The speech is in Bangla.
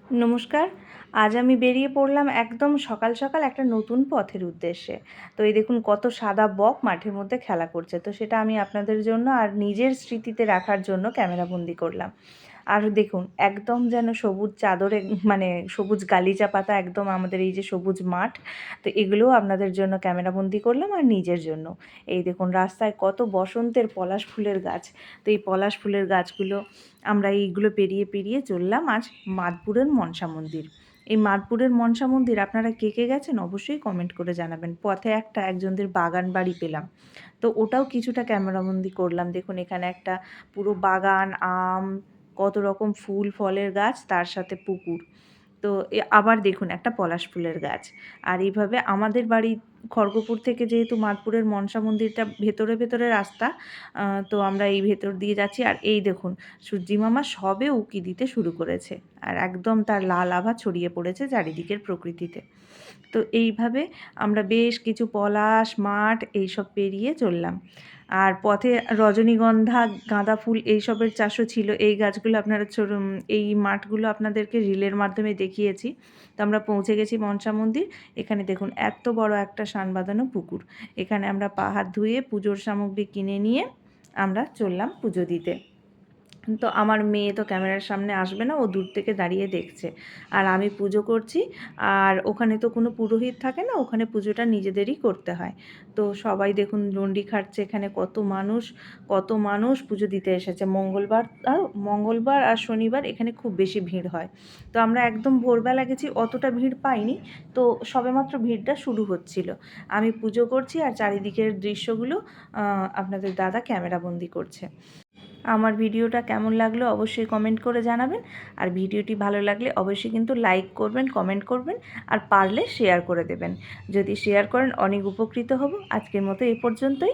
নমস্কার। আজ আমি বেরিয়ে পড়লাম একদম সকাল সকাল একটা নতুন পথের উদ্দেশ্যে। তো এই দেখুন কত সাদা বক মাঠের মধ্যে খেলা করছে। তো সেটা আমি আপনাদের জন্য আর নিজের স্মৃতিতে রাখার জন্য ক্যামেরাবন্দি করলাম। আর দেখুন একদম যেন সবুজ চাদরে মানে সবুজ গালিচা পাতা একদম আমাদের এই যে সবুজ মাঠ। তো এগুলোও আপনাদের জন্য ক্যামেরাবন্দি করলাম আর নিজের জন্য। এই দেখুন রাস্তায় কত বসন্তের পলাশ ফুলের গাছ। তো এই পলাশ ফুলের গাছগুলো আমরা এইগুলো পেরিয়ে পেরিয়ে চললাম আজ মাদপুরের মনসা মন্দির। এই মাদপুরের মনসা মন্দির আপনারা কে কে গেছেন অবশ্যই কমেন্ট করে জানাবেন। পথে একজনদের বাগান বাড়ি পেলাম, তো ওটাও কিছুটা ক্যামেরাবন্দি করলাম। দেখুন এখানে একটা পুরো বাগান, আম, কত রকম ফুল ফলের গাছ, তার সাথে পুকুর। তো আবার দেখুন একটা পলাশ ফুলের গাছ। আর এইভাবে আমাদের বাড়ি খড়গপুর থেকে যেহেতু মাদপুরের মনসা মন্দিরটা ভেতরে ভেতরে রাস্তা, তো আমরা এই ভেতর দিয়ে যাচ্ছি। আর এই দেখুন সূর্যি মামা সবে উঁকি দিতে শুরু করেছে, আর একদম তার লাল আভা ছড়িয়ে পড়েছে চারিদিকের প্রকৃতিতে। তো এইভাবে আমরা বেশ কিছু পলাশ মাঠ এইসব পেরিয়ে চললাম। আর পথে রজনীগন্ধা, গাঁদা ফুল এইসবের চাষও ছিল। এই গাছগুলো আপনারা এই মাঠগুলো আপনাদেরকে রিলের মাধ্যমে দেখিয়েছি। তো আমরা পৌঁছে গেছি মনসা মন্দির। এখানে দেখুন এত বড় একটা সান বাঁধানো পুকুর। এখানে আমরা পা হাত ধুয়ে পুজোর সামগ্রী কিনে নিয়ে আমরা চললাম পুজো দিতে। তো আমার মেয়ে তো ক্যামেরার সামনে আসবে না, ও দূর থেকে দাঁড়িয়ে দেখছে। আর আমি পুজো করছি। আর ওখানে তো কোনো পুরোহিত থাকে না, ওখানে পুজোটা নিজেদেরই করতে হয়। তো সবাই দেখুন ডন্ডি খাটছে, এখানে কত মানুষ পুজো দিতে এসেছে। মঙ্গলবার আর শনিবার এখানে খুব বেশি ভিড় হয়। তো আমরা একদম ভোরবেলা গেছি, অতটা ভিড় পাইনি। তো সবেমাত্র ভিড়টা শুরু হচ্ছিল। আমি পুজো করছি আর চারিদিকের দৃশ্যগুলো আপনাদের দাদা ক্যামেরাবন্দি করছে। আমার ভিডিওটা কেমন লাগলো অবশ্যই কমেন্ট করে জানাবেন। আর ভিডিওটি ভালো লাগলে অবশ্যই কিন্তু লাইক করবেন, কমেন্ট করবেন, আর পারলে শেয়ার করে দেবেন। যদি শেয়ার করেন অনেক উপকৃত হব। আজকের মতো এই পর্যন্তই।